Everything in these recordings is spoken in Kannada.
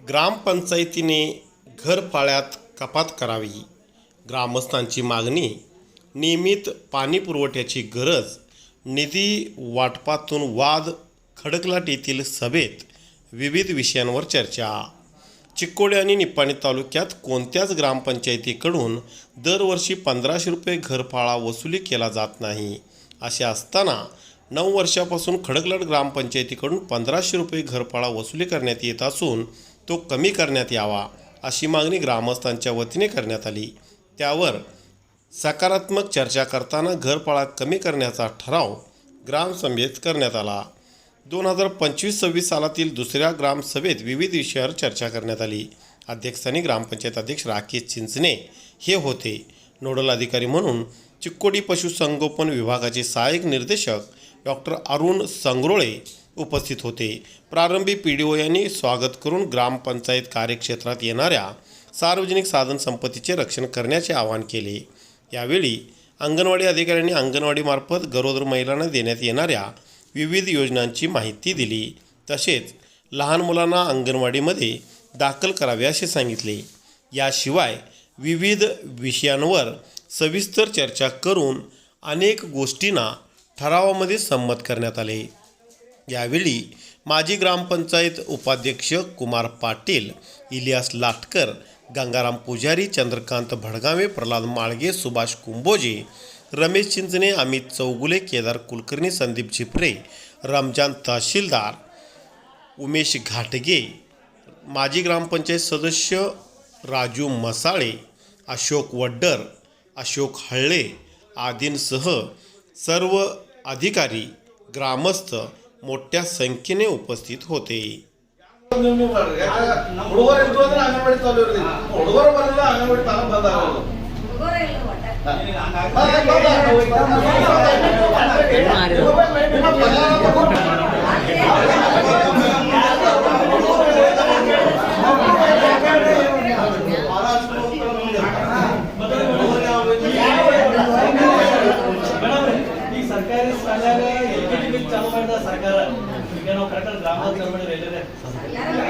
ग्रामपंचायतीने घरफाळ्यात कपात करावी. ग्रामस्थांची मागणी. नियमित पाणीपुरवठ्याची गरज. निधी वाटपातून वाद. खडकलाट येथील सभेत विविध विषयांवर चर्चा. चिक्कोडी आणि निपाणी तालुक्यात कोणत्याच ग्रामपंचायतीकडून दरवर्षी 1500 रुपये घरफाळा वसुली केला जात नाही. असे असताना 9 वर्षापासून खडकलाट ग्रामपंचायतीकडून 1500 रुपये घरफाळा वसुली करण्यात येत असून तो कमी करण्यात यावा अशी मागणी ग्रामस्थांच्या वतीने करण्यात आली. त्यावर सकारात्मक चर्चा करताना घरफाळा कमी करण्याचा ठराव ग्रामसभेत करण्यात आला. 2025-26 सालातील दुसऱ्या ग्रामसभेत विविध विषयावर चर्चा करण्यात आली. अध्यक्षस्थानी ग्रामपंचायत अध्यक्ष राकेश चिंचणे हे होते. नोडल अधिकारी म्हणून चिक्कोडी पशुसंगोपन विभागाचे सहाय्यक निर्देशक डॉक्टर अरुण संग्रोळे उपस्थित होते. प्रारंभी PDO यांनी स्वागत करून ग्रामपंचायत कार्यक्षेत्रात येणाऱ्या सार्वजनिक साधन संपत्तीचे रक्षण करण्याचे आवाहन केले. यावेळी अंगणवाडी अधिकाऱ्यांनी अंगणवाडीमार्फत गरोदर महिलांना देण्यात येणाऱ्या विविध योजनांची माहिती दिली. तसेच लहान मुलांना अंगणवाडीमध्ये दाखल करावे असे सांगितले. याशिवाय विविध विषयांवर सविस्तर चर्चा करून अनेक गोष्टींना ठरावामध्ये संमत करण्यात आले. यावेळी माजी ग्रामपंचायत उपाध्यक्ष कुमार पाटील, इलियास लाटकर, गंगाराम पुजारी, चंद्रकांत भडगावे, प्रल्हाद माळगे, सुभाष कुंभोजे, रमेश चिंचणे, अमित चौगुले, केदार कुलकर्णी, संदीप झिपरे, रमजान तहसीलदार, उमेश घाटगे, माजी ग्रामपंचायत सदस्य राजू मसाळे, अशोक वड्डर, अशोक हळ्ळे आदींसह सर्व अधिकारी, ग्रामस्थ मोठ्या संख्येने उपस्थित होते. ಸರ್ಕಾರಿ ಶಾಲೆಗೆ LKG ಚಾಲೂ ಮಾಡಿದ ಸರ್ಕಾರ. ಈಗ ನಾವು ಕರೆಕ್ಟ್ ಗ್ರಾಮ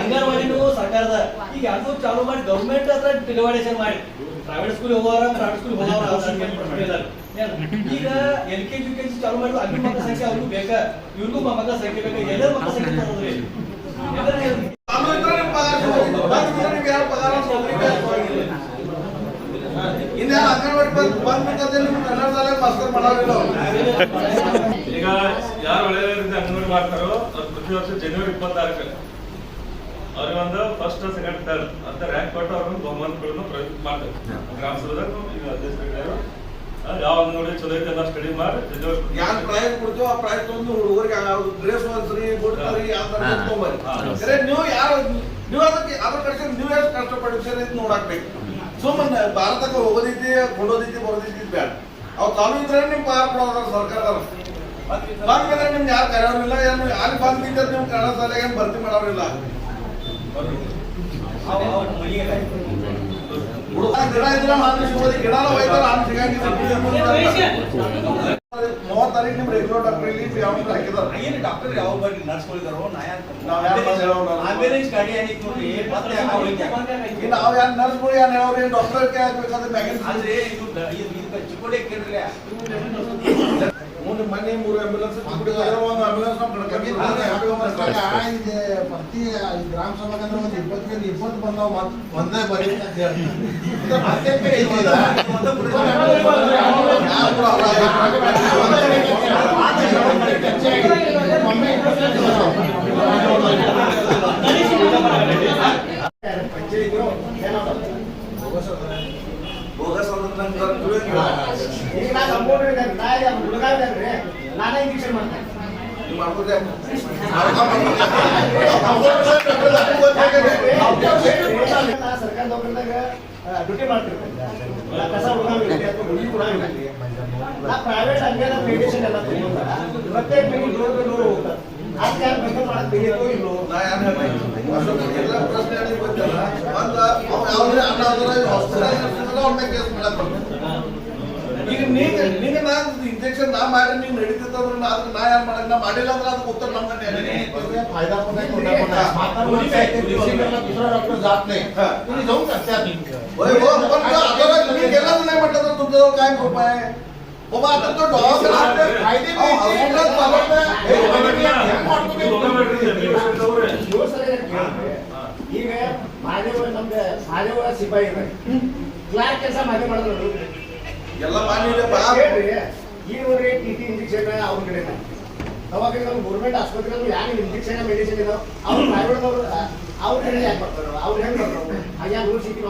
ಅಂಗನವಾಡಿನೂ ಸರ್ಕಾರದ ಈಗ ಅದು ಚಾಲೂ ಮಾಡಿ ಗೌರ್ಮೆಂಟ್ ಹತ್ರ ಡಿವೈಡೇಷನ್ ಮಾಡಿ ಪ್ರೈವೇಟ್ ಸ್ಕೂಲ್ ಹೋಗೋರ ಪ್ರೈವೇಟ್ ಸ್ಕೂಲ್ ಹೋಗೋರ ಈಗ LKG UKG ಚಾಲೂ ಮಾಡಿದ್ರು ಅಲ್ಲಿ ಮಕ್ಕಳ ಸಂಖ್ಯೆ ಅವ್ರಿಗೂ ಬೇಕಾ, ಇವ್ರಿಗೂ ಮಕ್ಕಳ ಸಂಖ್ಯೆ ಬೇಕಾ, ಎಲ್ಲರ ಮಕ್ಕಳ ಸಂಖ್ಯೆ ತರೋದ್ರಿ ಈಗ ಯಾರು ಒಳ್ಳೆಯದರಿಂದ ಅಂಗನವಾಡಿ ಮಾಡ್ತಾರೋ ಅವ್ರು ಪ್ರತಿ ವರ್ಷ ಜನವರಿ 26ಕ್ಕೆ ಅವ್ರಿಗೆ ಒಂದು ಫಸ್ಟ್ ಸೆಕೆಂಡ್ ಥರ್ಡ್ ಅಂತ ರ್ಯಾಂಕ್ ಕೊಟ್ಟು ಅವ್ರನ್ನ ಬಹುಮಾನಗಳನ್ನು ಮಾಡ್ತಾರೆ. ಗ್ರಾಮ ಸಭೆದಾಗ ಈಗ ಅಧ್ಯಕ್ಷರು ಯಾವ ಅಂಗನವಾಡಿ ಚಲೋ ಐತೆ ಎಲ್ಲ ಸ್ಟಡಿ ಮಾಡಿ ಯಾರು ಪ್ರೈಸ್ ಕೊಡ್ತೀವೋ ಆ ಪ್ರೈಸ್ ಒಂದು ಹುಡುಗರಿಗೆ ಡ್ರೆಸ್ ಒಂದ್ಸರಿ ಕೊಡ್ತಾರೆ. ನೀವು ಯಾರು ನೀವು ಅದಕ್ಕೆ ಅದ್ರ ಕಡೆ ನೀವು ಎಷ್ಟು ಕಷ್ಟಪಡ್ತೀರಿ ಅಂತ ನೋಡಾಕ್ಬೇಕು. ಸುಮ್ಮನೆ ಭಾರತಕ್ಕೆ ಹೋಗೋದೈತಿ ಕೊಡೋದೈತಿ ಬರೋದೈತಿ ಬೇಡ. ಅವು ಚಾಲು ಇದ್ರೆ ನಿಮ್ ಪಾರ್ ಕೊಡೋದ್ರ ಸರ್ಕಾರದವ್ರು ಬಂದ್ರೆ ನಿಮ್ಗೆ ಯಾರು ಕರೆಯೋರಿಲ್ಲ. ಏನು ಅಲ್ಲಿ ಬಂದಿದ್ದ ನೀವು ಕನ್ನಡ ಶಾಲೆಗೆ ಏನು ಭರ್ತಿ ಮಾಡೋರಿಲ್ಲ. ಗಿಡ ಇದ್ರೆ ಮಾತ್ರ ಸಿಗೋದು, ಗಿಡನ ಹೋಯ್ತಾರ ನಾನು ಸಿಗಂಗಿಲ್ಲ. 30 ತಾರೀಕು ನಿಮ್ ರೆಗ್ಯುಲರ್ ಡಾಕ್ಟರ್ ಇಲ್ಲಿ ಯಾವ ಹಾಕಿದಾರೆ. ಏನು ಡಾಕ್ಟರ್ ಯಾವ ಬರ್ಲಿ ನರ್ಸ್ಗಳಿದಾರೋ ನಾವು ಯಾರು ನರ್ಸ್ಗಳು ಯಾರು ಹೇಳೋರು ಡಾಕ್ಟರ್ ಹಾಕ್ಬೇಕಾದ್ರೆ ಮ್ಯಾಗಿನ ಅಂದ್ರೆ ಚಿಕ್ಕೋಡಿ ಕೇಳಿಲ್ಲ. ಮನೆ 3 ಆಂಬ್ಯುಲೆನ್ಸ್ ಒಂದು ಆಂಬ್ಯುಲೆನ್ಸ್ ಪ್ರತಿ ಗ್ರಾಮ ಸಭಾ ಅಂದ್ರೆ ಒಂದು 20 ಬಂದಾವ ಒಂದೇ ಬರೀ ಅಂತ ಹೇಳಿ ನಾನೇ ಇಂಜೆಕ್ಷನ್ ಮಾಡ್ತೇನೆ. ಸರ್ಕಾರ ನೌಕರಿದಾಗ ಡ್ಯೂಟಿ ಮಾಡ್ತಿರ್ತೇನೆ. ಕಸ ನಾ ಪ್ರೈವೇಟ್ ಹಂಗೆ ಮೆಡಿಸಿನ್ ಎಲ್ಲ ತಗೊಂಡ ಮತ್ತೆ ನೂರು ಹೋಗ್ತಾರೆ. ಅದಕ್ಕೆ ಯಾರು ಬೇಕಾದ್ರೆ ಮಾಡಕ್ ಬೇಕೋ ಇಲ್ಲೋ ನಾ ಯಾರು ಎಲ್ಲ ಪ್ರಶ್ನೆ ಗೊತ್ತಿಲ್ಲ. ಈಗ ನೀಗ ನಾನು objection ನಾ ಮಾಡಿ ನೀವು ನಡೀತಿತ್ತಂದ್ರೆ ಅದಕ್ಕೆ ನಾ ಯಾರು ಮಾಡಕ್ ನಾ ಮಾಡಿಲ್ಲ ಅಂದ್ರೆ ಅದಕ್ಕೆ ಉತ್ತರ ನಮ್ಮ फायदा पण नाही तोटा पण नाही दुसरा डॉक्टर जात नाही तुम्ही जाऊन करता होय हो पण आता तुम्ही गेलाच नाही म्हटलं तर तुमच्याजवळ काय कृपा आहे बाबा आता तो दवाखाना फायदे हॉस्पिटल ಈಗ ಮಾದೇವ ಸಿಪಾಯಿ ಕ್ಲಾರ್ಕ್ ಕೆಲಸ ಮಾಡಿದ್ರು ಎಲ್ಲ ಮಾನ್ಯ ಬಾ ಈವರೆಗೆ ಟಿ ಇಂಜೆಕ್ಷನ್ ಅವ್ರ ಕಡೆ ಅವಾಗ ನಮ್ಮ ಗೌರ್ಮೆಂಟ್ ಆಸ್ಪತ್ರೆಗಳು ಯಾರು ಇಂಜೆಕ್ಷನ್ ಮೆಡಿಸಿನ್ ಇದಾವೆ ಅವ್ರು ಪ್ರೈವೇಟ್ದವ್ರು ಅವ್ರ ಕಡೆ ಯಾಕೆ ಬರ್ತಾರೆ ಅವ್ರು ಹೆಂಗೆ ಬರ್ತಾರೆ ಹಾಗೆ ರೂಲ್ ಸಿಟಿ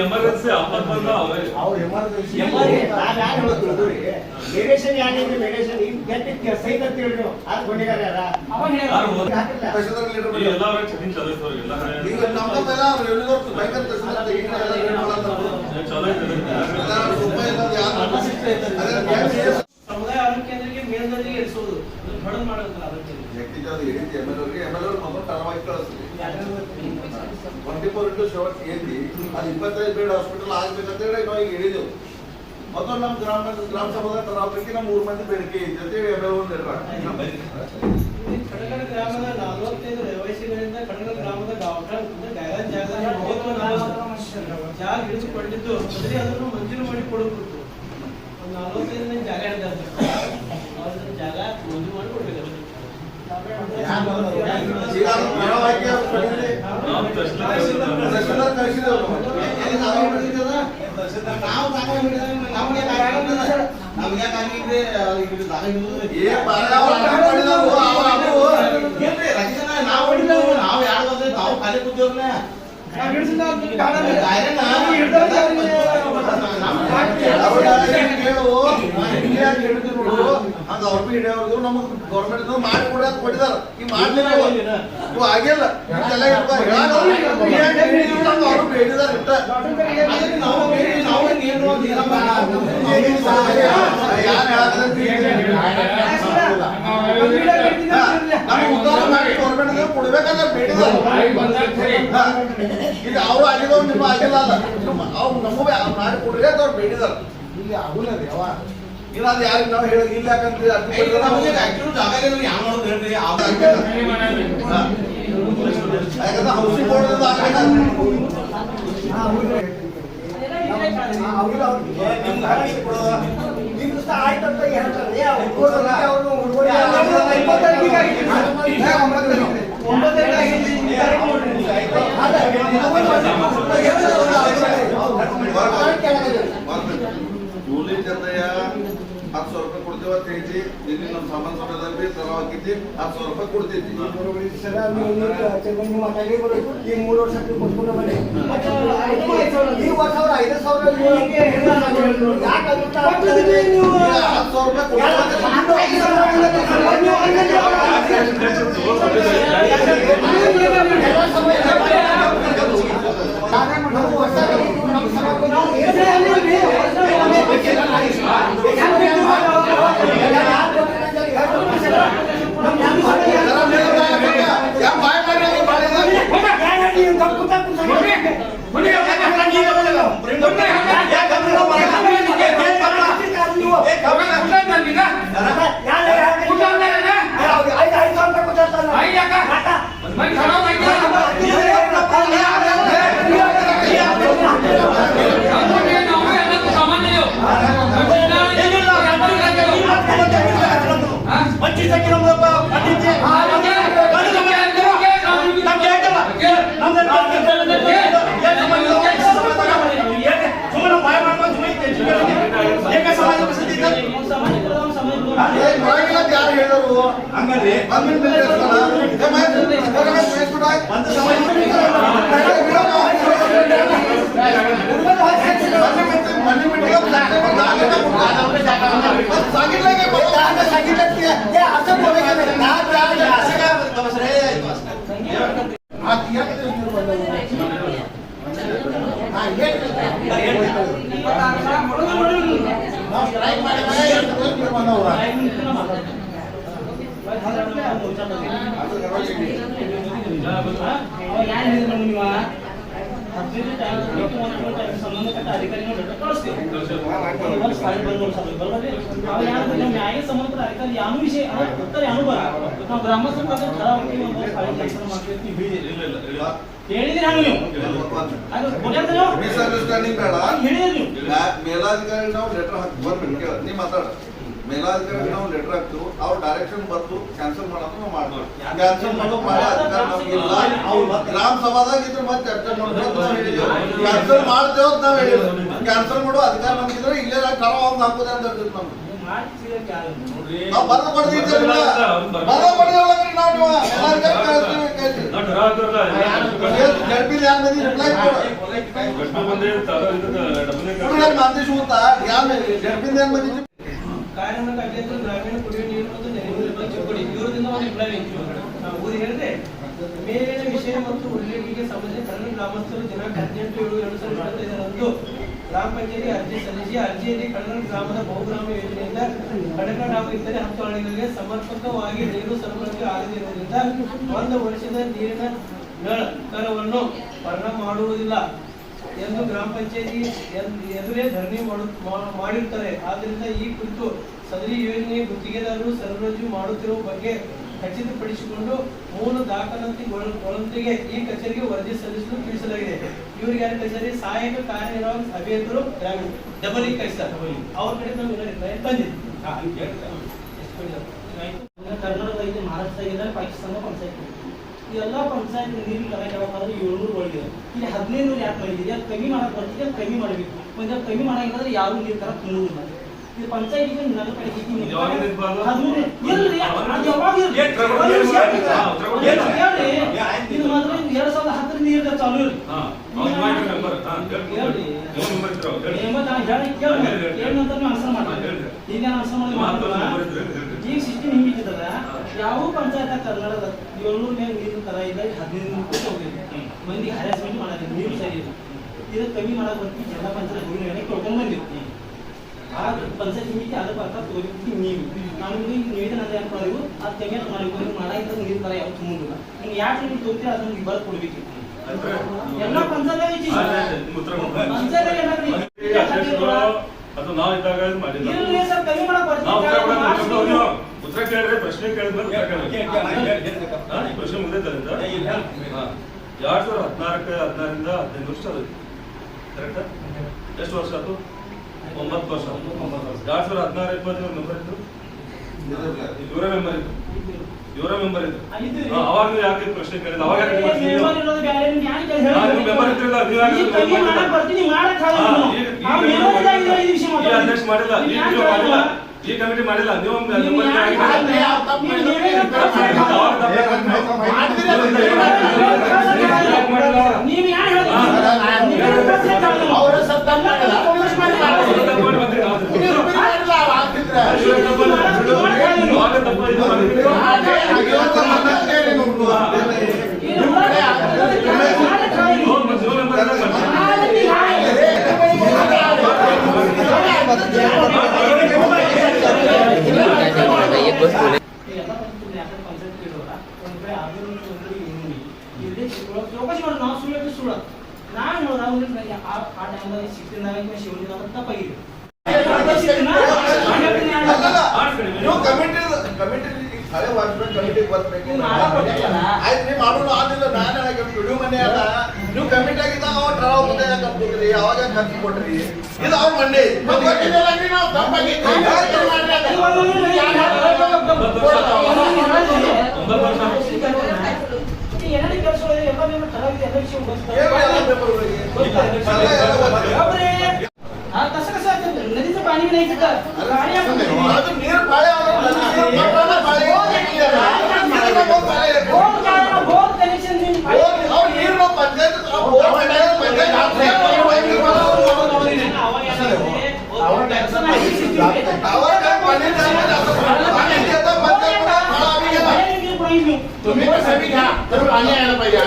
ಎಮರ್ಜೆನ್ಸಿ ಆಪತ್ ಬಂದ ಅವ್ರು ಎಮರ್ಜೆನ್ಸಿ ಮೆಡಿಸಿನ್ ಯಾಕೆ ಮೆಡಿಸಿನ್ ಈಗ ಗಂಟೆ ಸೈತ್ ಅಂತ ಹೇಳಿ ಅದು ಕೊಂಡಿಗಾರ ಯಾರ ಎಲ್ಲವರ ಚಟಿನ್ ಚಲೋ ಎಲ್ಲ ಈಗ ನಮ್ಮ ಮೇಲೆ ಅವ್ರು ಹೇಳಿದವ್ರು ಭಯಂಕರ ಸಮುದಾಯ ಆರೋಗ್ಯ ಕೇಂದ್ರಕ್ಕೆ ಮೇಲ್ದರ್ಜೆಗೆ ಇರಿಸೋದು ಬಡನ್ ಮಾಡೋದಲ್ಲ ಆರೋಗ್ಯ ಎಮ್ಎಲ್ಎ ಮೊದಲು ತರವಾಗಿ ಕಳಿಸ್ತೀವಿ 24/7 ಏನ್ರಿ ಅದು 25 ಬೆಡ್ ಹಾಸ್ಪಿಟಲ್ ಆಗ್ಬೇಕಂತ ಹೇಳಿ ನಾವು ಈಗ ಹೇಳಿದೆವು ಮತ್ತು ನಮ್ಮ ಗ್ರಾಮ ಸಭಾದ ತರಾವಳಿಗೆ ನಮ್ಮ 3 ಮಂದಿ ಬೇಡಿಕೆ ಇದೆ ಅಂತ ಹೇಳಿ ಎಮ್ಎಲ್ಎ ಒಂದು ಕಡಗಡ ಗ್ರಾಮದ 45 ವಯಸ್ಸಿನಿಂದ ಕಡಗಡ ಗ್ರಾಮದ ಡೈಲಾನ್ ಜಾಗ ಹಿಡಿದುಕೊಂಡಿದ್ದು ಮೊದಲೇ ಅದನ್ನು ಮಂಜೂರು ಮಾಡಿ ಕೊಡಬೇಕು 45 ಜಾಗ ಹಿಡಿದ ಜಾಗ ಮಂಜೂರು ಮಾಡಿ ಕೊಡ್ಬೇಕು ನಾವು ಯಾರು ತಾವು ಖಾಲಿ ಕೂತವ್ರನ್ನ ನಮಗ್ ಗೌರ್ಮೆಂಟ್ ಮಾಡಿ ಕೊಟ್ಟಿದಾರ ಈ ಮಾಡ್ಲಿಲ್ಲ ಇವು ಆಗಿಲ್ಲ ಅವರು ಬೇಡಿದಾರ ಇಟ್ಟ ಉದ್ದಾರ ಮಾಡಿ ಗೌರ್ಮೆಂಟ್ ಕೊಡ್ಬೇಕಂದ್ರೆ ಬೇಡಿದಾರ ಈಗ ಅವ್ರು ಆಗಿದವ್ರು ನಿಮ್ಮ ಆಗಿಲ್ಲ ಅಲ್ಲ ಅವ್ರು ನಮಗೆ ಮಾಡಿ ಕೊಡ್ರಿ ಅಂತ ಅವ್ರು ಬೇಡಿದಾರ ಇಲ್ಲಿ ಆಗುಲ್ಲ ಯಾವ ಇಲ್ಲ ಅದು ಯಾರಿಗೆ ನಾವು ಹೇಳಿ ಇಲ್ಲ ಯಾಕಂತ ಯಾಕಂದ್ರೆ ಹೌಸಿಂಗ್ ಬೋರ್ಡ್ ಆಯ್ತಂತ ಹೇಳ್ತಾರೆ ರೂಲಿಂಗ್ ಜೊತೆಯ 10,000 ರೂಪಾಯಿ ಕೊಡ್ತೇವೆ ಅಂತ ಹೇಳಿ ಇಲ್ಲಿ ನಮ್ಮ ಸಾಮಾನ್ಯ ಸಭೆದಲ್ಲಿ ತರವಾಗಿದ್ದಿ 10,000 ರೂಪಾಯಿ ಕೊಡ್ತಿದ್ವಿ ಈ 3 ವರ್ಷ ಕೊಟ್ಕೊಂಡು ಬನ್ನಿ ಈ ವರ್ಷ 5,000 ಯಾಕೆ 10,000 ಯಾರು ಹೇಳೋರು ಹಂಗಲ್ಲಿ ಹದಿನೈದು ಟೈಮ್ ಸಂಬಂಧಪಟ್ಟ ಅಧಿಕಾರಿಗಳು ಲೆಟರ್ ಕಳಿಸ್ತೀವಿ ಫೈಲ್ ಬಂದು ಬರೋದೇ ನಾವು ಯಾರು ನಮ್ಮ ನ್ಯಾಯ ಸಂಬಂಧಪಟ್ಟ ಅಧಿಕಾರಿ ಯಾವ ವಿಷಯ ಉತ್ತರ ಯಾವ ಬರ ನಾವು ಗ್ರಾಮಸ್ಥರ ಪ್ರಕಾರ ಠರ ಹೋಗ್ತೀವಿ ಒಂದು ಫೈಲ್ ಕೆಲಸ ಮಾಡ್ತೀವಿ ಹೇಳಿದ್ರಿ ಹಂಗ ನೀವು ಅದು ಗೊತ್ತಾಗ್ತದೆ ಮಿಸ್ಅಂಡರ್ಸ್ಟ್ಯಾಂಡಿಂಗ್ ಬೇಡ. ಹೇಳಿದ್ರಿ ನೀವು ಮೇಲಾಧಿಕಾರಿ ನಾವು ಲೆಟರ್ ಹಾಕಿ ಬರ್ಬೇಕು. ನೀ ಮಾತಾಡ ಮೇಲಾಧಿಕಾರಿ ನಾವು ಲೆಟರ್ ಹಾಕ್ತಿವು, ಅವ್ರ ಡೈರೆಕ್ಷನ್ ಬರ್ತು ಕ್ಯಾನ್ಸಲ್ ಮಾಡೋದು ನಾವು ಮಾಡ್ತೀವಿ. ಕ್ಯಾನ್ಸಲ್ ಮಾಡೋ ಮಾಡೋ ಅಧಿಕಾರ ನಮ್ಗಿಲ್ಲ. ಗ್ರಾಮ ಸಭಾದಾಗ ಇದ್ರ ಮತ್ತೆ ಚರ್ಚೆ ಮಾಡ್ಬೇಕು ನಾವು ಹೇಳಿದ್ದೇವೆ. ಕ್ಯಾನ್ಸಲ್ ಮಾಡ್ತೇವೆ ಅಂತ ನಾವು ಹೇಳಿದ್ವಿ. ಕ್ಯಾನ್ಸಲ್ ಮಾಡೋ ಅಧಿಕಾರ ನಮ್ಗಿದ್ರೆ ಇಲ್ಲೇ ಠರ ಒಂದು ಹಾಕೋದೇ ಅಂತ ಇರ್ತೈತೆ ನಮ್ಗೆ. ನಾವು ಬರ್ದು ಕೊಡ್ತಿದ್ದೇವೆ ಬರ್ದು ಕೊಡ್ತೀವಿ ನಾವು ನೀವು ಮೇಲಾಧಿಕಾರಿ ಕಳಿಸ್ತೀವಿ ನಾವು ಠರ ಹಾಕ್ತಾರಲ್ಲ, ಜಡ್ಪಿಲ್ ಯಾರು ಮಂದಿ ರಿಪ್ಲೈ ಕೊಡು. ಎಷ್ಟು ಮಂದಿ ಡಬ್ಬಲ್ ಕುಡಿಯಲ್ ಮಂದಿ ಶೂತ ಯಾರು ಜಡ್ಪಿಲ್ ಯಾರು ಮಂದಿ ಕಾರ್ಯಕ್ರಮ ಕಟ್ಟೆದ್ದು ಗ್ರಾಮೀಣ ಕುಡಿಯುವ ನೀರು ಮತ್ತು ನೆರೆಯುವ ಚೌಕಡಿ ಇವರದಿಂದ ಒಂದು ರಿಪ್ಲೈ ನಾವು ಊರು ಹೇಳಿದ್ರೆ ಮೇಲಿನ ವಿಷಯ ಮತ್ತು ಉಲ್ಲೇಖಿಗೆ ಸಂಬಂಧಿಸಿದ ಕನ್ನಡ ಗ್ರಾಮಸ್ಥರು ದಿನಾಂಕ 18/7/2025ರಂದು ಗ್ರಾಮ ಪಂಚಾಯತಿ ಅರ್ಜಿ ಸಲ್ಲಿಸಿ ಅರ್ಜಿಯಲ್ಲಿ ಕನ್ನಡ ಗ್ರಾಮದ ಬಹುಗ್ರಾಮ ಯೋಜನೆಯಿಂದ ಕಡಕ ಹಾಗೂ ಇತರೆ 10 ಹಳ್ಳಿಗಳಿಗೆ ಸಮರ್ಪಕವಾಗಿ ನೀರು ಸರಬರಾಜು ಆಗದಿರುವುದರಿಂದ 1 ವರ್ಷದ ನೀರಿನ ನಳ ಕರವನ್ನು ಪರಿಣಾಮ ಮಾಡುವುದಿಲ್ಲ ಎಂದು ಗ್ರಾಮ ಪಂಚಾಯತಿ ಎದುರೇ ಧರಣಿ ಮಾಡಿರುತ್ತಾರೆ. ಆದ್ದರಿಂದ ಈ ಕುರಿತು ಸದರಿ ಯೋಜನೆ ಗುತ್ತಿಗೆದಾರರು ಸರಬರಾಜು ಮಾಡುತ್ತಿರುವ ಬಗ್ಗೆ ಖಚಿತಪಡಿಸಿಕೊಂಡು ಮೂಲ ದಾಖಲಾತಿಗಳೊಂದಿಗೆ ಈ ಕಚೇರಿಗೆ ವರದಿ ಸಲ್ಲಿಸಲು ತಿಳಿಸಲಾಗಿದೆ. ಇವರಿಗೆ ಯಾರ ಕಚೇರಿ ಸಹಾಯಕ ಕಾರ್ಯನಿರ್ವಾಹಕ ಅಭಿಯಂತರು ಗ್ರಾಮೀಣ ಡಬಲ್ ಕಳಿಸ್ತಾರೆ. ಅವ್ರ ಕಡೆ ನಾವು ಬಂದಿದ್ವಿ. ಕರ್ನಾಟಕದ ಐದು ಮಹಾರಾಷ್ಟ್ರ ಪಾಕಿಸ್ತಾನ ಪಂಚಾಯತ್ ಎಲ್ಲ ಪಂಚಾಯತ್ ನೀರು ಕರೆಕ್ಟ್ ಯಾವಾಗಾದ್ರೆ 700 ಒಳಗಿದೆ. ಇಲ್ಲಿ 1500 ಯಾಕೆ ಮಾಡಿದ್ದೀರಿ? ಅದು ಕಮ್ಮಿ ಮಾಡಕ್ಕೆ ಬರ್ತಿದೆ, ಅದು ಕಮ್ಮಿ ಮಾಡಬೇಕು. ಒಂದು ಕಮ್ಮಿ ಮಾಡೋಂಗಿದ್ರೆ ಯಾರು ನೀರು ತರ ತುಂಬುವುದಿಲ್ಲ. ಇದು ಪಂಚಾಯತಿಗೆ ನನ್ನ ಕಡೆ ಇದು ಮಾತ್ರ 2010 ನೀರು ಚಾಲು ಇರಲಿ. ಏನಂತ ಆನ್ಸರ್ ಮಾಡಿ ಈಗ ಆನ್ಸರ್ ಮಾಡಿ ಈಗ ಸಿಸ್ಟಮ್ ಹಿಂಗಿದ್ದಲ್ಲ. ಯಾವ ಪಂಚಾಯತ್ ಕರ್ನಾಟಕದ 700 ಮೇಲೆ ನೀರು ತರ ಇಲ್ಲ, 15 ಹೋಗಿದೆ. ಮಂದಿ ಹ್ಯಾರಾಸ್ಮೆಂಟ್ ಮಾಡೋದು ನೀರು ಸರಿ ಇಲ್ಲ. ಇದು ಕಮ್ಮಿ ಮಾಡಕ್ಕೆ ಬರ್ತೀವಿ. ಜಿಲ್ಲಾ ಪಂಚಾಯತ್ ಹೋಗಿ ತೊಳ್ಕೊಂಡು ಬಂದಿರ್ತೀವಿ. ಆ ಪಂಚಾಯತ್ ಮಿತಿ ಅದ್ರ ಪ್ರಕಾರ ತಗೋಬೇಕು. ನೀವು ನಮ್ಗೆ ನಿವೇದನೆ ಅದೇ ಹಾಕೋದು ಅದು ಕಮ್ಮಿ ಮಾಡಬೇಕು. ಮಾಡಾಕಿದ್ರೆ ನೀರು ತರ ಯಾವ ತುಂಬಿಲ್ಲ. ನೀವು ಯಾಕೆ ನೀವು ತೊಗೊತೀರ ಅದನ್ನ ಬರ್ ಕೊಡ್ಬೇಕು. ಎಲ್ಲ ಪಂಚಾಯತ್ ಅದು ನಾವು ಇದ್ದಾಗ ಮಾಡಿಲ್ಲ. ಸರ್ ಕಮ್ಮಿ ಮಾಡಕ್ಕೆ ಬರ್ತೀವಿ. ಉತ್ತರ ಕೇಳಿದ್ರೆ ಪ್ರಶ್ನೆ ಕೇಳಿದ್ಮೇಲೆ ಪ್ರಶ್ನೆ ಮುಗಿದರಿಂದ 2014-15 ವರ್ಷ ಅದು ಕರೆಕ್ಟಾ? ಎಷ್ಟು ವರ್ಷ ಆಯ್ತು? 9 ವರ್ಷ. 2016-20 ಮೆಂಬರ್ ಇದ್ರು, ಇವರೇ ಮೆಂಬರ್ ಇದ್ರು, ಅವಾಗ ನೀವು ಯಾಕೆ ಪ್ರಶ್ನೆ ಕೇಳಿಲ್ಲ? ಅವಾಗ ಮೆಂಬರ್ ಇದ್ರಿಲ್ಲ, ಅಧ್ಯಕ್ಷ ಮಾಡಿಲ್ಲ, ಈ ಕಮಿಟಿ ಮಾಡಿಲ್ಲ. ನೀವು ಚೌಕಾಸಿ ಮಾಡಿ ನಾವು ಸುಳ್ಳು ಸುಳ್ಳು ನಾನು ಆ ಟೈಮ್ದಾಗ 16 ಶಿವಲಿಂಗ ತಪ್ಪಾಗಿದೆ. ನೀವು ಕಮಿಟಿ ಹಳೆ ವಾಚ್ಮೆನ್ ಕಮಿಟಿಗೆ ಬರ್ಬೇಕು. ಆಯ್ತು ನೀವು ಮಾಡೋಣ ಆಗಿಲ್ಲ. ನಾನೇ ಸ್ಟುಡಿಯೋ ಮನೆ ಅಲ್ಲ, ನೀವು ಕಮಿಟಿ ಆಗಿದ್ದ ಅವಾಗ ಠರ ಹೋಗ್ತದೆ ಹಾಕ್ಬಿಟ್ರಿ, ಅವಾಗ ಖರ್ಚು ಕೊಟ್ರಿ. ಇದು ಅವ್ರ ಮಂಡಿ ಏನಾದ್ರು ಕೆಲಸಗಳು ಎಲ್ಲ ನೀವು ಠರಾಗಿದೆ. ಎಲ್ಲ ವಿಷಯ ನದಿ ಪಾನಿ नहीं ಅದು ನೀರು ಪಾಳೆ बहुत कनेक्शन ನೀರು ಪಂಚಾಯತ್ तुम्ही कसं बी घ्या तर पाणी यायला पाहिजे.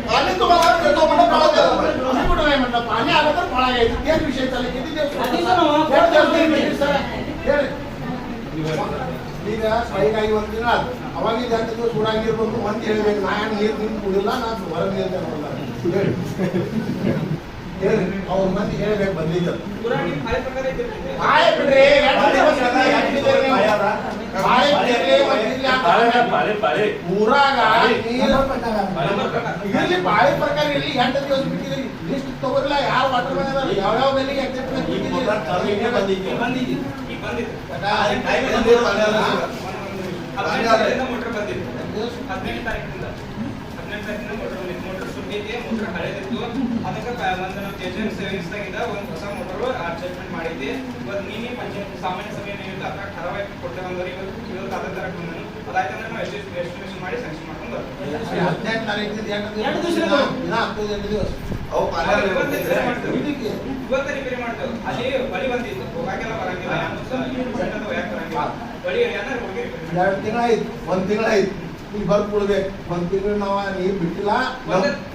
पाणी तुम्हाला देतो म्हणून तुम्ही कुठं नाही म्हटलं पाणी आलं तर फळा घ्यायचं. तेच विषय चालले. किती दिवस ಈಗ ಸ್ಟ್ರೈಕಾಗಿ ಒಂದಿನ ಅವಾಗ ಜಾತಿ ಸೂಡಾಗಿರ್ಬೇಕು ಮಂದಿ ಹೇಳ್ಬೇಕು. ನಾ ನೀರು ನಿಂತು ಕುಡಿಲ್ಲ, ನಾನು ಹೊರಗೆ ನೀರು ಹೇಳ್ರಿ ಅವ್ರ ಮಂದಿ ಹೇಳ್ಬೇಕು ಬಂದಿದ್ದ ಪೂರಾ ನಿಮ್ಮ ಹಳೆ ಪ್ರಕಾರ ಇದ್ದಿರ್ತೀವಿ. ಆಯ್ ಬಿಡ್ರಿ ಎರಡು ದಿವಸ ಆಯ್ ಬಿಡ್ರಿ ಪಾಳೆ ಊರಾಗ ನೀರು ನಂಬರ್ ಪ್ರಕಾರ. ಇರ್ಲಿ ಬಾಳೆ ಪ್ರಕಾರ ಇರ್ಲಿ 8 ದಿವಸ ಬಿಟ್ಟಿದ್ರಿ ಲಿಸ್ಟ್ ತಗೋರಿಲ್ಲ ಯಾವ ವಾಟರ್ ಮ್ಯಾನ್ ಅದಾರ ಯಾವ ಬೆಲ್ಲಿಗೆ ಎಕ್ಸೆಪ್ಟ್ ಈಗ ಬಂದಿದ್ದು. ಹದಿನೈದರಿಂದ ಮೋಟರ್ ಬಂದಿತ್ತು. 15 ತಾರೀಕಿನಿಂದ ಮೋಟರ್ ಬಂದಿತ್ತು. ಮೋಟರ್ ಸುಟ್ಟಿದೆ, ಮೋಟರ್ ಹಳೇದಿತ್ತು. ಅದಕ್ಕೆ ಒಂದು ನಾವು ತೇಜನ್ ಸೇವಿಂಗ್ಸ್ದಾಗಿಂದ ಒಂದು ಹೊಸ ಮೋಟರ್ ಅಡ್ಜಸ್ಟ್ಮೆಂಟ್ ಮಾಡಿದ್ದೆ. ಇವತ್ತು ನೀನೇ ಪಂಚಾಯತ್ ಸಾಮಾನ್ಯ ಸಭೆ ಏನಿಲ್ಲ ಅದಕ್ಕೆ ಠರಾವ ಕೊಡ್ತೇವೆ ಅಂದ್ರೆ ಇವತ್ತು ಅದೇ ತರ ಬಂದನು. ಅದಾಯ್ತಂದ್ರೆ ನಾವು ಎಸ್ಟಿಮೇಷನ್ ಮಾಡಿ ಸ್ಯಾಂಕ್ಷನ್ ಮಾಡ್ಕೊಂಡು ಬರ್ತೀವಿ. 18 ತಾರೀಕಿಂದ 2 ದಿವಸ ದಿನ 8 ದಿವಸ ಅವು ಪಾಲೆ ಇವತ್ತೇ ರಿಪೇರಿ ಮಾಡ್ತೇವೆ. ಅಲ್ಲಿ ಬಳಿ ಬಂದಿತ್ತು, ಹೋಗಾಕೆಲ್ಲ ಬರಂಗಿಲ್ಲ. ಯಾಕೆ ಬರಂಗಿಲ್ಲ? ಬಳಿ ಏನಾರು ಹೋಗಿ ರಿಪೇರಿ 2 ತಿಂಗಳಾಯ್ತು 1 ತಿಂಗಳಾಯ್ತು ಈಗ ಬರ್ದು ಕೊಡ್ಬೇಕು 1 ತಿಂಗಳು ನಾವು ನೀರು ಬಿಟ್ಟಿಲ್ಲ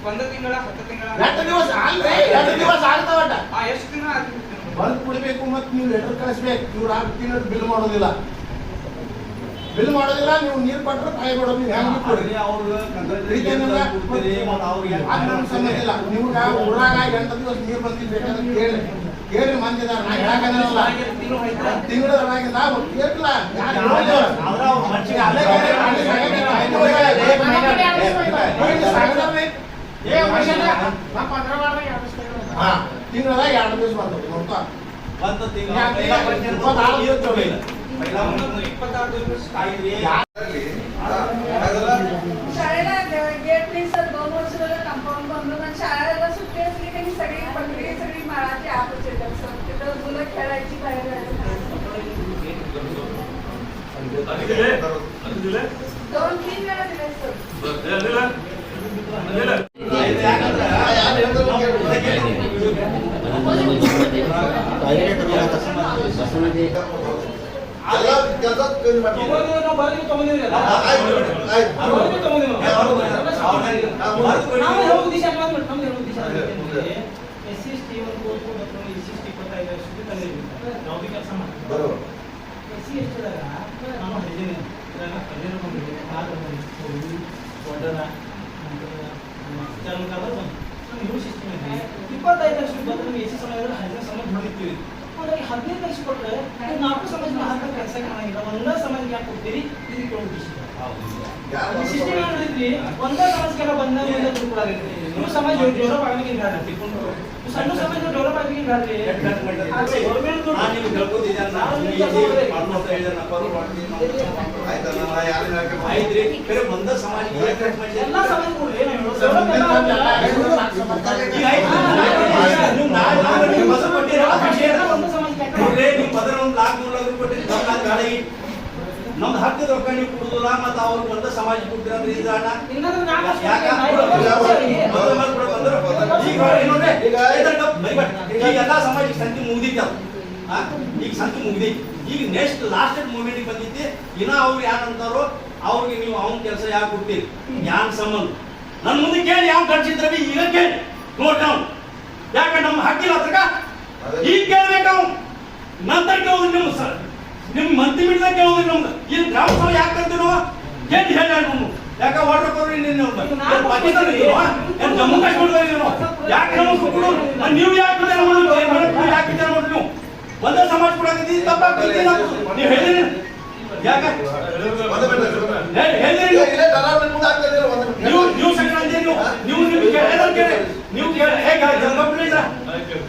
ಒಂದು ತಿಂಗಳ 10 ತಿಂಗಳ 2 ದಿವಸ ಅಲ್ರಿ 2 ದಿವಸ ಆಗ್ತಾವಟ ಎಷ್ಟು ದಿನ ಆಯ್ತು? ಬರ್ದು ಕೊಡ್ಬೇಕು ಮತ್ತು ನೀವು ಲೆಟರ್ ಕಳಿಸ್ಬೇಕು ಇವ್ರು 6 ತಿಂಗಳು ಬಿಲ್ ಮಾಡೋದಿಲ್ಲ ನೀವು ನೀರು ಕೊಟ್ಟರೆ ಕಾಯಿ ಕೊಡೋದು ನೀವು ಹೆಂಗೆ ಕೊಡ್ರಿ ಇಲ್ಲ ನಿಮ್ಗೆ ಊರಾಗ 8 ದಿವಸ ನೀರು ಬಂದಿದ್ದು ಕೇಳಿ ಕೇಳಿ ಮಂದಿದಾರ ನಾ ಹೇಳಕ್ಕಾಗಲ್ಲ ತಿಂಗಳ ಕೇಳಿಲ್ಲ ತಿಂಗಳ 2 ದಿವಸ ಬರ್ತದೆ ನೋಡ್ತಾ ಒಂದು ತಿಂಗಳ 26 ದಿವಸ ಕಾಯಿದ್ರಿ. शाळेला गेट नाही सर 2 वर्ष झालं कंपाऊंड बंद आणि शाळेला सुट्टी असली की सगळी माळाची आपच येतात सर तिथं मुलं खेळायची बाहेर ಅದು ದಿಲೆ 2-3 वेळा दिले सर ಎಲ್ಲ ಕೆಲಸ ಚೇಂಜ್ ಮಾಡಿ ನಾವು ಬರಲಿಕ್ಕೆ ತಗೊಂಡಿದ್ರಿ ಅಲ್ಲ? ಬರಲಿಕ್ಕೆ ತಗೊಂಡಿದ್ವಿ ನಾವು ಹೇಳೋದು ದಿಶೆ ನಮ್ದು ಹೇಳೋದು ದಿಶೆ SC ST ಒಂದು ಕೋರ್ಸ್ ಮತ್ತು SC ST 25 ವರ್ಷಕ್ಕೆ ತಂದಿದ್ವಿ. ನಾವು ಬಿ ಕೆಲಸ ಮಾಡ್ತೀವಿ. ಬರೋಬರ್ SC ST ದಾಗ ನಾವು ಹರಿಜನ ಇದ್ರಾಗ ಕಲ್ಯಾಣ ಬಂದಿದ್ವಿ. ಆದ್ರೆ ಒಡ್ಡರ ಚರ್ಮಕಾರ ಬಂದು ನಮ್ಮ ಇವು ಸಿಸ್ಟಮ್ ಐತಿ 25 ಲಕ್ಷ ಬಂದ್ರೆ ನಮಗೆ SC ಸಮಯದಲ್ಲಿ 15 ಸಮಾಜ ಹೊಡಿತೀವಿ. ಹಾಗಾಗಿ 15 ಲಕ್ಷ ಕೊಟ್ಟರೆ 4 ಸಮಾಜನ ಹಾಕೋ ಕೆಲಸ ಕಾಣಂಗಿಲ್ಲ. ಒಂದೇ ಸಮಾಜಕ್ಕೆ ಯಾಕೆ ಕೊಡ್ತೀರಿ ಇದಕ್ಕೆ ಕೊಡೋದು ಸಿಸ್ಟಮ್ ಏನಿದ್ರಿ ಒಂದೇ ಸಮಾಜಕ್ಕೆಲ್ಲ ಬಂದ ಮುಂದೆ ತಿಳ್ಕೊಳಾಗೈತಿ. ನೀವು ಸಮಾಜ ಡೆವಲಪ್ ಆಗಲಿಕ್ಕೆ ಹಿಂಗಾಡ್ರಿ ಸಣ್ಣ ಸಮಾಜ ಡೆವಲಪ್ ಆಗಲಿಕ್ಕೆ ಹಿಂಗಾಡ್ರಿ ಗೌರ್ಮೆಂಟ್ ಎಲ್ಲ ಸಮಾಜ ಕೊಡ್ರಿ ಒಂದು ಸಮಾಜಕ್ಕೆ ನಮ್ದು ಹಕ್ಕದ ರೊಕ್ಕ ನೀವು ಕೊಡುದಿಲ್ಲ ಮತ್ತೆ ಅವ್ರು ಒಂದ ಸಮಾಜ ಕೊಡ್ತೀರಂದ್ರೆ ಇದು ಅಣ್ಣ ಈಗ ಎಲ್ಲಾ ಸಮಾಜಕ್ಕೆ ಸಂತಿ ಮುಗ್ದಿತ್ತು ಈಗ ಸಂತಿ ಮುಗ್ದೈತಿ. ಈಗ ನೆಕ್ಸ್ಟ್ ಲಾಸ್ಟ್ ಮೂಮೆಂಟ್ ಬಂದಿತ್ತು. ಇನ್ನ ಅವ್ರು ಯಾರಂತಾರೋ ಅವ್ರಿಗೆ ನೀವು ಅವ್ನ ಕೆಲಸ ಯಾಕೆ ಕೊಡ್ತೀರಿ ಯಾನ್ ಸಂಬಂಧ ನನ್ ಮುಂದೆ ಕೇಳಿ ಯಾವ ಕಳ್ಸಿದ್ರ ಈಗ ಕೇಳಿ ನೋಡ್ ನಾವು ಯಾಕೆ ನಮ್ಮ ಹಕ್ಕಿಲ್ಲ ಹತ್ರಕ ಈಗ ಕೇಳ್ಬೇಕು ಅವ್ನು ನಂತರ ಕೇಳೋದು ನಿಮ್ಮ ಸರ್ ನಿಮ್ ಮಂತ್ರಿ ಮೀಟಿಂಗ್ ಕೇಳೋದ್ರಿ ನಮ್ದು ಇಲ್ಲಿ ಗ್ರಾಮ ಸಭೆ ಯಾಕೆ ಕರ್ತೀವಿ ನಾವು ಏನ್ ಹೇಳಿ ನಾವು ಯಾಕೆ ವಾಟರ್ ಕೊಡ್ರಿ ಪಾಕಿಸ್ತಾನ ಜಮ್ಮು ಕಾಶ್ಮೀರ ಯಾಕೆ ನಮಗೆ ಕೊಡು ನೀವು ಯಾಕೆ ವಿಚಾರ ಮಾಡೋದು ಯಾಕೆ ವಿಚಾರ ಮಾಡೋದು ನೀವು ಒಂದೇ ಸಮಾಜ ಕೊಡಾಕತ್ತಿ ತಪ್ಪಾಗ್ತದೆ ನೀವು ಹೇಳಿರಿ ಯಾಕೆ ಹೇಳಿರಿ ನೀವು ಸಂಕ್ರಾಂತಿ ನೀವು ಕೇಳಿ ನೀವು ಕೇಳಿ ಹೇಗೆ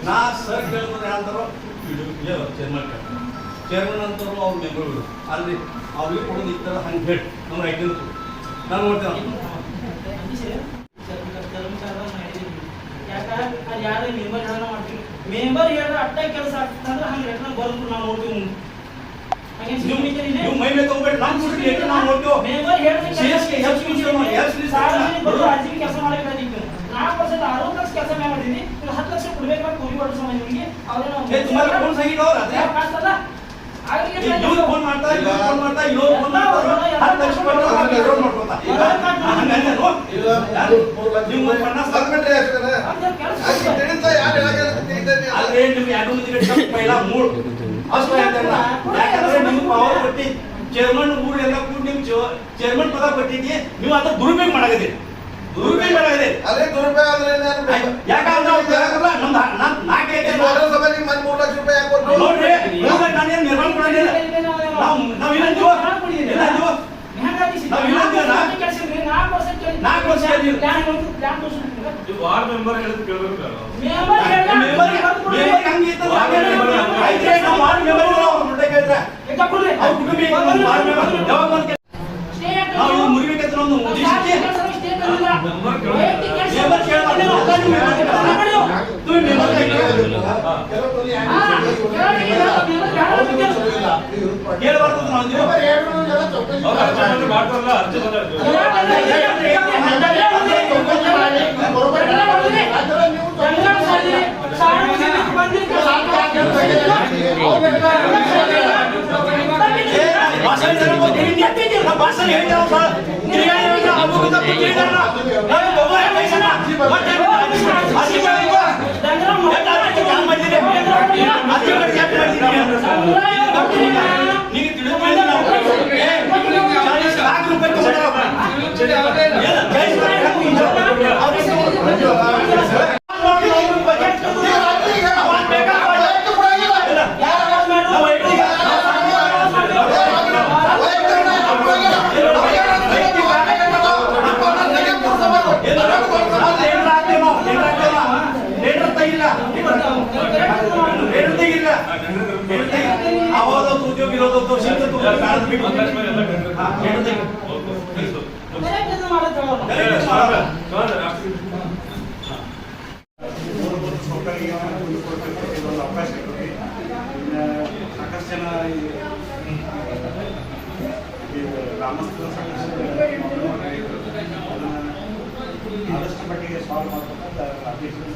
ನಾ ಸರ್ ಕೇಳಿದ್ರೆ ಅಂತಾರೋ ಚೇರ್ಮನ್ ಅಂತರು ಅವ್ರು ಮೆಂಬರ್ಗಳು ಅಲ್ಲಿ ಅವ್ರಿಗೆ ಕೊಡೋದು ಈ ಥರ ಹಂಗೆ ಹೇಳಿ ನಮ್ಮ ರೈತರು ನಾನು ನೋಡ್ತೇನೆ ಯಾರು ಮೆಂಬರ್ ಹೇಳೋಣ ಮಾಡ್ತೀವಿ ಮೆಂಬರ್ ಹೇಳಿದ್ರೆ ಅಟ್ಟ ಕೆಲಸ ಆಗ್ತಂದ್ರೆ ಹಂಗೆ ಲೆಟ್ರ್ ಬರ್ದು ನಾವು ನೋಡ್ತೀವಿ ನೀವು ಮೈ ಮೇಲೆ ತಗೋಬೇಡಿ ನಮ್ಮ ಸುದ್ದಿ ನಾವು ನೋಡ್ತೀವಿ ಮೆಂಬರ್ ಹೇಳಿದ್ರೆ ಕೆಲಸ ಮಾಡಬೇಕಾಗಿತ್ತು 4% 60 ಲಕ್ಷ ಕೆಲಸ ಮಾಡಿದೀನಿ 10 ಲಕ್ಷ ಕೊಡ್ಬೇಕಾದ್ರೆ ಕೂಲಿ ಕೊಡೋ ಸಮಾಜ ನಿಮಗೆ ಅವ್ರೇನು ಫೋನ್ ಮಾಡ್ತಾ ಇವ್ರು ಫೋನ್ ಮಾಡ್ತಾ 10 ಲಕ್ಷ ಅಲ್ರಿ ನಿಮ್ಗೆ ಎರಡು ಚೇರ್ಮನ್ ಊರೆಲ್ಲ ಕೂಡ ನಿಮ್ ಚೇರ್ಮನ್ ಪದ ಕೊಟ್ಟಿದ್ದಿ ನೀವು ಅದ ದುರುಪಯೋಗ ಮಾಡಾಕತ್ತೀರಿ ದುರುಪಯೋಗ ಇದೆ. ಅದೇ ದುರುಪಯೋಗ ಅಂದ್ರೆ ಏನೇನು? ಯಾಕಂದ್ರೆ ಅವ್ರು ಕೇಳಕ್ಕಲ್ಲ, ನಮ್ದು ನಾಲ್ಕೈದು ಈ ವಾಟರ್ ಸಭೆಗೆ ಮತ್ತೆ 3 ಲಕ್ಷ ರೂಪಾಯಿ ಯಾಕೆ ಕೊಟ್ರು? ನೋಡ್ರಿ, ನಾನೇನು ನಿರ್ಮಾಣ ಕೊಡೋದಿಲ್ಲ. ನಾವು ಇಲ್ಲಂತೀವೋ? ಇಲ್ಲಂತೀವೋ? ನಾಲ್ಕು ವರ್ಷ ಹೇಳಿದ್ರು. ಈ ವಾರ್ಡ್ ಮೆಂಬರ್ ಹೇಳಿದ್ ಕೇಳ್ಬೇಕು ನಾನು. ಮೆಂಬರ್ ಹಂಗೆ ಇತ್ತು, ಆಯ್ತು, ನಾವು ವಾರ್ಡ್ ಮೆಂಬರ್ ಅವ್ರು ದುಡ್ಡು ಕೇಳಿದ್ರೆ ಅವ್ರ ಕುಟುಂಬ ವಾರ್ಡ್ ಮೆಂಬರ್ ಯಾವಾಗ ಬಂದು ನಾವು ಇವ್ರು ಮುರಿಬೇಕಂತ ಒಂದು ಉದ್ದೇಶಕ್ಕೆ ಮೆಂಬರ್ ಕೇಳ್ಬೇಕು. ಮೆಂಬರ್ ಕೇಳಬಾರ್ದು. ನೀವು ಮೆಂಬರ್ ಕೇಳಬಾರ್ದು ನಾವು ಅಂದ್ವಿ. ಅವ್ರು ಅರ್ಜಿ ಬಂದ್ರೆ ಮಾಡ್ತಾರಲ್ಲ, ಅರ್ಜಿ ಬಂದ್ರೆ ಭಾಷಣ ಉದ್ಯೋಗ ಇರೋದು ಅವಕಾಶ ಕೊಡಿ. ಸಾಕಷ್ಟು ಜನ ಗ್ರಾಮಸ್ಥರು ಸಾಕಷ್ಟು ಆದಷ್ಟು ಮಟ್ಟಿಗೆ ಸಾಲ್ವ್ ಮಾಡ್ಬೇಕಂತ ಅಧ್ಯಕ್ಷರು